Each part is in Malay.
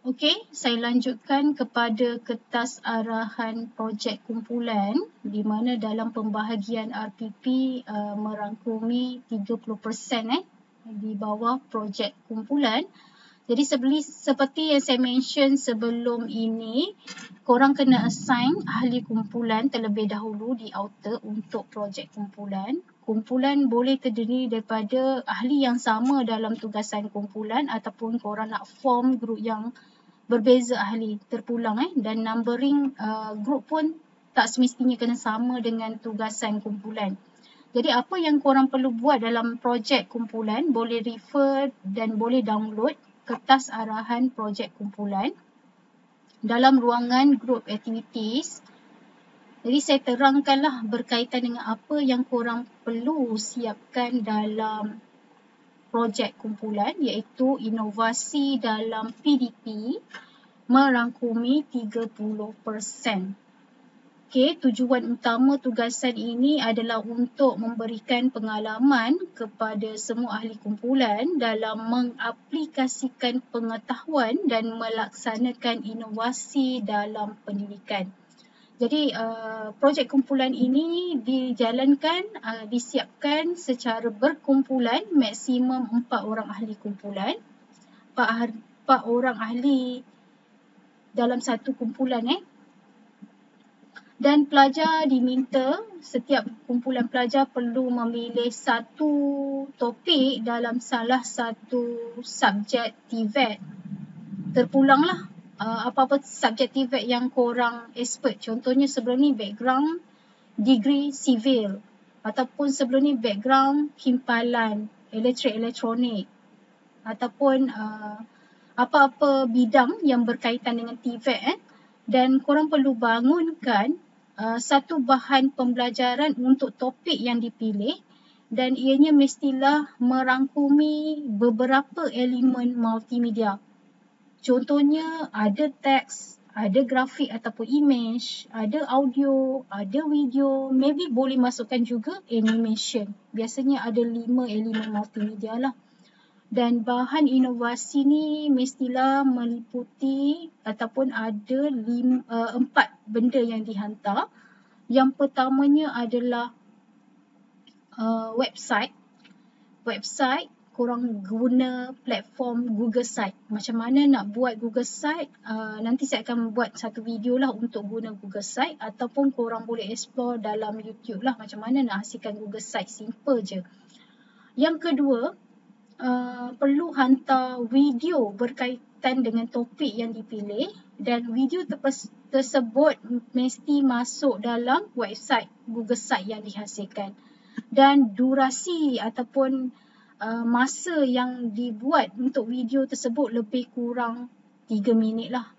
Okey, saya lanjutkan kepada kertas arahan projek kumpulan di mana dalam pembahagian RPP merangkumi 30% di bawah projek kumpulan. Jadi seperti yang saya mention sebelum ini, korang kena assign ahli kumpulan terlebih dahulu di outer untuk projek kumpulan. Kumpulan boleh terdiri daripada ahli yang sama dalam tugasan kumpulan ataupun korang nak form group yang berbeza ahli terpulang dan numbering group pun tak semestinya kena sama dengan tugasan kumpulan. Jadi apa yang korang perlu buat dalam projek kumpulan, boleh refer dan boleh download kertas arahan projek kumpulan dalam ruangan group activities. Jadi saya terangkanlah berkaitan dengan apa yang korang perlu siapkan dalam projek kumpulan, iaitu inovasi dalam PDP merangkumi 30%. Okey, tujuan utama tugasan ini adalah untuk memberikan pengalaman kepada semua ahli kumpulan dalam mengaplikasikan pengetahuan dan melaksanakan inovasi dalam pendidikan. Jadi projek kumpulan ini dijalankan, disiapkan secara berkumpulan, maksimum 4 orang ahli kumpulan, 4 orang ahli dalam satu kumpulan dan pelajar diminta, setiap kumpulan pelajar perlu memilih satu topik dalam salah satu subjek TVET. Terpulanglah apa-apa subjek TVET yang korang expert. Contohnya sebelum ni background degree civil ataupun sebelum ni background himpalan elektronik ataupun apa-apa bidang yang berkaitan dengan TVET dan korang perlu bangunkan satu bahan pembelajaran untuk topik yang dipilih dan ianya mestilah merangkumi beberapa elemen multimedia. Contohnya ada teks, ada grafik ataupun image, ada audio, ada video, maybe boleh masukkan juga animation. Biasanya ada 5 elemen multimedia lah. Dan bahan inovasi ni mestilah meliputi ataupun ada 4 benda yang dihantar. Yang pertamanya adalah website. Website, korang guna platform Google Site. Macam mana nak buat Google Site? Nanti saya akan buat satu video lah untuk guna Google Site ataupun korang boleh explore dalam YouTube lah macam mana nak hasilkan Google Site. Simple je. Yang kedua, perlu hantar video berkaitan dengan topik yang dipilih dan video tersebut mesti masuk dalam website Google Site yang dihasilkan. Dan durasi ataupun masa yang dibuat untuk video tersebut lebih kurang 3 minit lah.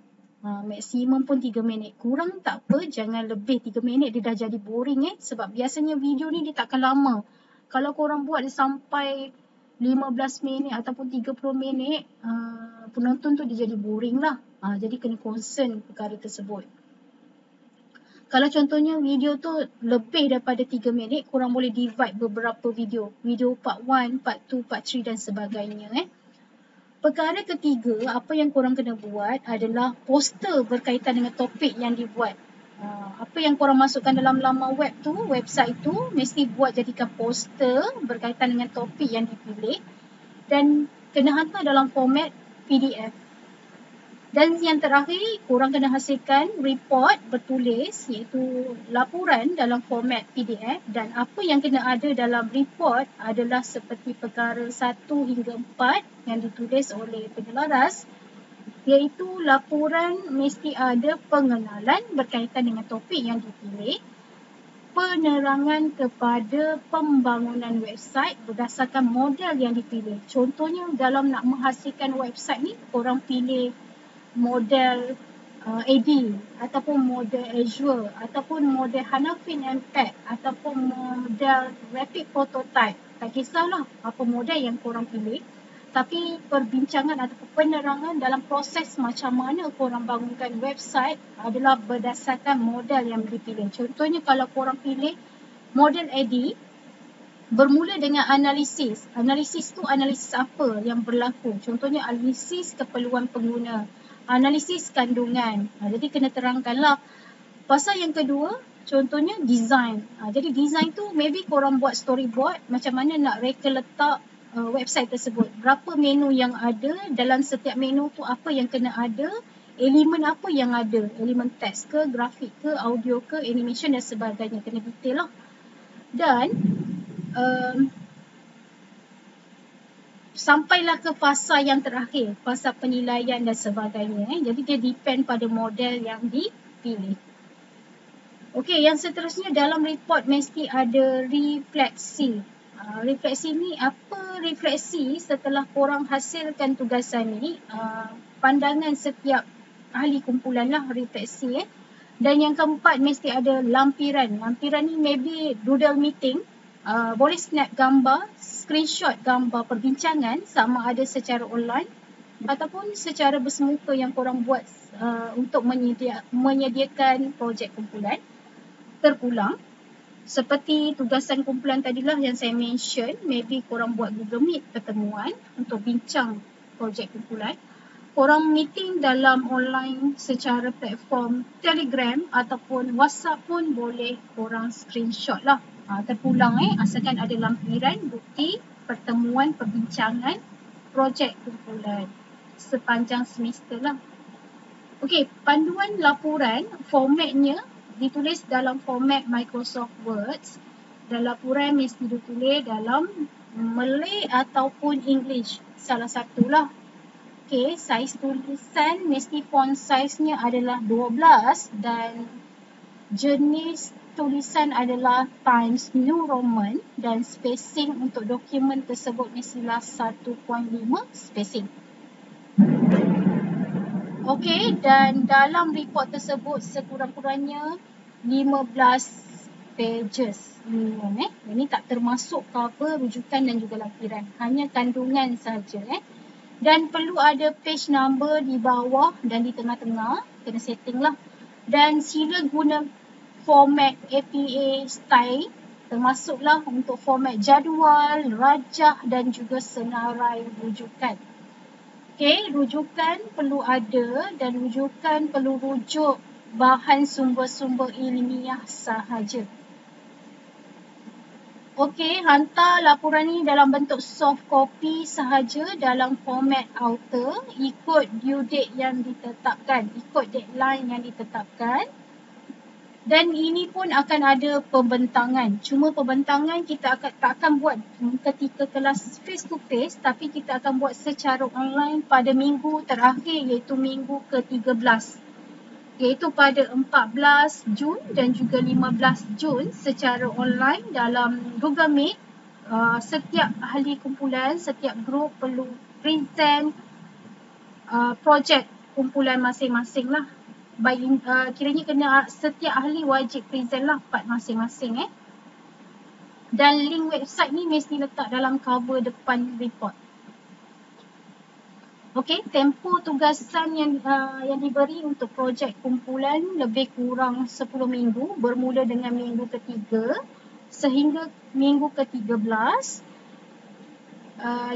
Maksimum pun 3 minit. Kurang tak apa, jangan lebih 3 minit, dia dah jadi boring sebab biasanya video ni dia takkan lama. Kalau korang buat sampai 15 minit ataupun 30 minit, penonton tu dia jadi boring lah. Jadi kena concern perkara tersebut. Kalau contohnya video tu lebih daripada 3 minit, korang boleh divide beberapa video. Video part 1, part 2, part 3 dan sebagainya. Perkara ketiga, apa yang korang kena buat adalah poster berkaitan dengan topik yang dibuat. Apa yang korang masukkan dalam laman web tu, website tu, mesti buat jadikan poster berkaitan dengan topik yang dipilih dan kena hantar dalam format PDF. Dan yang terakhir, korang kena hasilkan report bertulis iaitu laporan dalam format PDF dan apa yang kena ada dalam report adalah seperti perkara 1 hingga 4 yang ditulis oleh penyelaras, iaitu laporan mesti ada pengenalan berkaitan dengan topik yang dipilih, penerangan kepada pembangunan website berdasarkan model yang dipilih. Contohnya dalam nak menghasilkan website ni, korang pilih model AD ataupun model Azure ataupun model Hanafi Impact ataupun model Rapid Prototype. Tak kisahlah apa model yang korang pilih. Tapi perbincangan atau penerangan dalam proses macam mana korang bangunkan website adalah berdasarkan model yang dipilih. Contohnya kalau korang pilih model AD, bermula dengan analisis. Analisis tu analisis apa yang berlaku? Contohnya analisis keperluan pengguna, analisis kandungan. Jadi kena terangkanlah. Pasal yang kedua, contohnya design. Jadi design tu maybe korang buat storyboard macam mana nak reka letak website tersebut. Berapa menu yang ada, dalam setiap menu tu apa yang kena ada, elemen apa yang ada, elemen teks ke, grafik ke, audio ke, animation dan sebagainya. Kena detail lah. Dan sampailah ke fasa yang terakhir, fasa penilaian dan sebagainya. Jadi dia depend pada model yang dipilih. Okey, yang seterusnya dalam report mesti ada refleksi. Refleksi ni apa refleksi setelah korang hasilkan tugasan ni? Pandangan setiap ahli kumpulan lah refleksi. Dan yang keempat mesti ada lampiran. Lampiran ni maybe doodle meeting. Boleh snap gambar, screenshot gambar perbincangan sama ada secara online ataupun secara bersemuka yang korang buat untuk menyediakan projek kumpulan terpulang. Seperti tugasan kumpulan tadilah yang saya mention, maybe korang buat Google Meet pertemuan untuk bincang projek kumpulan. Korang meeting dalam online secara platform Telegram ataupun WhatsApp pun boleh korang screenshot lah. Terpulang asalkan ada lampiran bukti pertemuan perbincangan projek kumpulan sepanjang semester lah. Okey, panduan laporan formatnya ditulis dalam format Microsoft Word dan laporan mesti ditulis dalam Malay ataupun English, salah satulah. Okey, saiz tulisan mesti font size-nya adalah 12 dan jenis tulisan adalah Times New Roman dan spacing untuk dokumen tersebut mestilah 1.5 spacing. Okey, dan dalam report tersebut sekurang-kurangnya 15 pages. Ini tak termasuk cover, rujukan dan juga lampiran. Hanya kandungan sahaja. Dan perlu ada page number di bawah dan di tengah-tengah. Kena setting lah. Dan sila guna format APA style. Termasuklah untuk format jadual, rajah dan juga senarai rujukan. Okey, rujukan perlu ada dan rujukan perlu rujuk bahan sumber-sumber ilmiah sahaja. Okey, hantar laporan ni dalam bentuk soft copy sahaja dalam format outer ikut due date yang ditetapkan, ikut deadline yang ditetapkan. Dan ini pun akan ada pembentangan. Cuma pembentangan kita tak akan buat ketika kelas face to face, tapi kita akan buat secara online pada minggu terakhir iaitu minggu ke-13. Iaitu pada 14 Jun dan juga 15 Jun secara online dalam Google Meet. Setiap ahli kumpulan, setiap grup perlu present projek kumpulan masing-masing lah. Kiranya kena setiap ahli wajib present lah part masing-masing. Dan link website ni mesti letak dalam cover depan report. Okey, tempoh tugasan yang diberi untuk projek kumpulan lebih kurang 10 minggu bermula dengan minggu ketiga sehingga minggu ke-13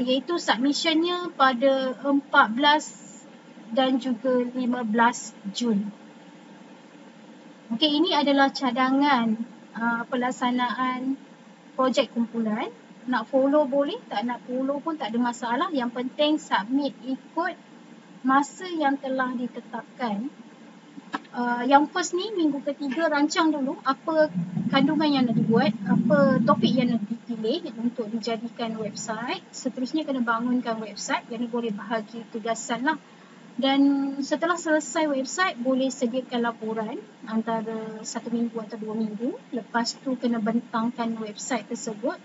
iaitu submissionnya pada 14 dan juga 15 Jun. Okey, ini adalah cadangan pelaksanaan projek kumpulan. Nak follow boleh, tak nak follow pun tak ada masalah. Yang penting submit ikut masa yang telah ditetapkan. Yang first ni, minggu ketiga, rancang dulu apa kandungan yang nak dibuat, apa topik yang nak dipilih untuk dijadikan website. Seterusnya kena bangunkan website, jadi boleh bahagi tugasan lah. Dan setelah selesai website, boleh sediakan laporan antara 1 minggu atau 2 minggu. Lepas tu kena bentangkan website tersebut.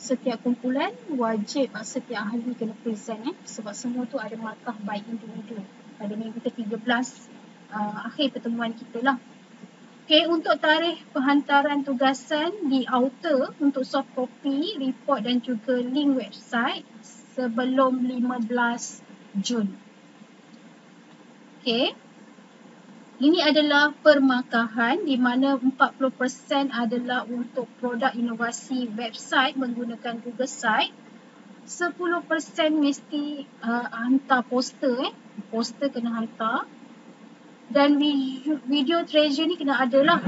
Setiap kumpulan wajib, setiap ahli kena present sebab semua tu ada markah by individu pada minggu ke-13 akhir pertemuan kita lah. Okay, untuk tarikh penghantaran tugasan di outer untuk soft copy, report dan juga link website sebelum 15 Jun. Okay. Ini adalah permarkahan di mana 40% adalah untuk produk inovasi website menggunakan Google Site. 10% mesti hantar poster Poster kena hantar. Dan video treasure ni kena ada lah.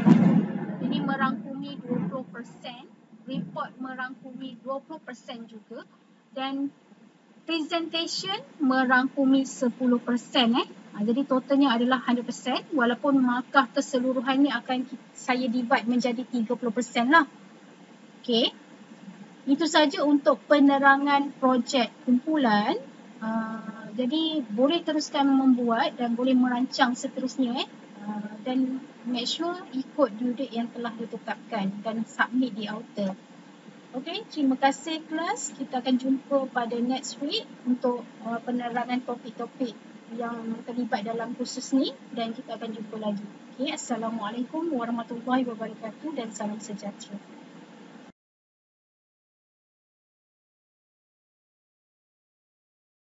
Jadi merangkumi 20%, report merangkumi 20% juga, dan presentation merangkumi 10%. Jadi totalnya adalah 100%, walaupun markah keseluruhannya akan saya divide menjadi 30% lah. Okay. Itu saja untuk penerangan projek kumpulan. Jadi boleh teruskan membuat dan boleh merancang seterusnya. Dan make sure ikut due date yang telah ditetapkan dan submit di Outer. Okay, terima kasih kelas. Kita akan jumpa pada next week untuk penerangan topik-topik yang terlibat dalam kursus ni, dan kita akan jumpa lagi. Okay, Assalamualaikum warahmatullahi wabarakatuh dan salam sejahtera.